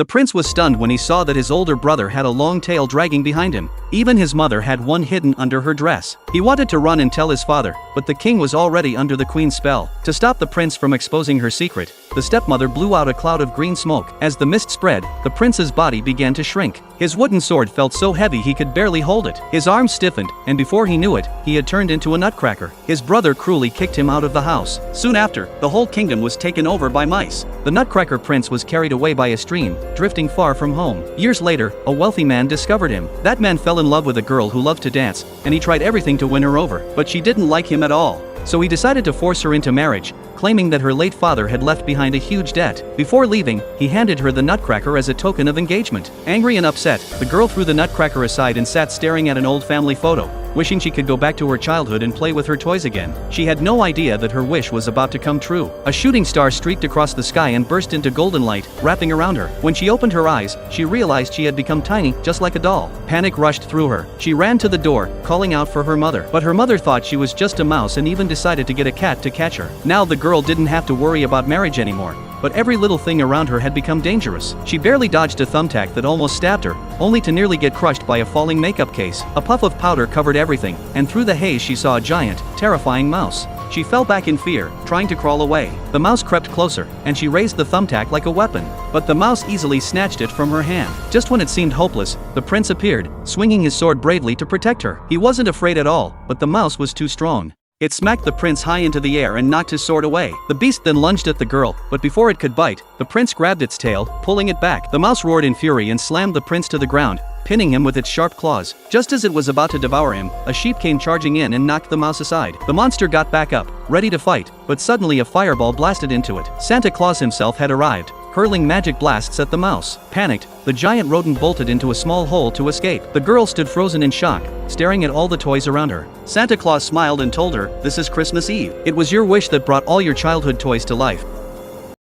The prince was stunned when he saw that his older brother had a long tail dragging behind him. Even his mother had one hidden under her dress. He wanted to run and tell his father, but the king was already under the queen's spell. To stop the prince from exposing her secret, the stepmother blew out a cloud of green smoke. As the mist spread, the prince's body began to shrink. His wooden sword felt so heavy he could barely hold it. His arms stiffened, and before he knew it, he had turned into a nutcracker. His brother cruelly kicked him out of the house. Soon after, the whole kingdom was taken over by mice. The nutcracker prince was carried away by a stream, drifting far from home. Years later, a wealthy man discovered him. That man fell in love with a girl who loved to dance, and he tried everything to win her over, but she didn't like him at all. So he decided to force her into marriage, claiming that her late father had left behind a huge debt. Before leaving, he handed her the nutcracker as a token of engagement. Angry and upset, the girl threw the nutcracker aside and sat staring at an old family photo, wishing she could go back to her childhood and play with her toys again. She had no idea that her wish was about to come true. A shooting star streaked across the sky and burst into golden light, wrapping around her. When she opened her eyes, she realized she had become tiny, just like a doll. Panic rushed through her. She ran to the door, calling out for her mother. But her mother thought she was just a mouse and even decided to get a cat to catch her. Now the girl didn't have to worry about marriage anymore. But every little thing around her had become dangerous. She barely dodged a thumbtack that almost stabbed her, only to nearly get crushed by a falling makeup case. A puff of powder covered everything, and through the haze she saw a giant, terrifying mouse. She fell back in fear, trying to crawl away. The mouse crept closer, and she raised the thumbtack like a weapon. But the mouse easily snatched it from her hand. Just when it seemed hopeless, the prince appeared, swinging his sword bravely to protect her. He wasn't afraid at all, but the mouse was too strong. It smacked the prince high into the air and knocked his sword away. The beast then lunged at the girl, but before it could bite, the prince grabbed its tail, pulling it back. The mouse roared in fury and slammed the prince to the ground, pinning him with its sharp claws. Just as it was about to devour him, a sheep came charging in and knocked the mouse aside. The monster got back up, ready to fight, but suddenly a fireball blasted into it. Santa Claus himself had arrived, hurling magic blasts at the mouse. Panicked, the giant rodent bolted into a small hole to escape. The girl stood frozen in shock, staring at all the toys around her. Santa Claus smiled and told her, "This is Christmas Eve. It was your wish that brought all your childhood toys to life.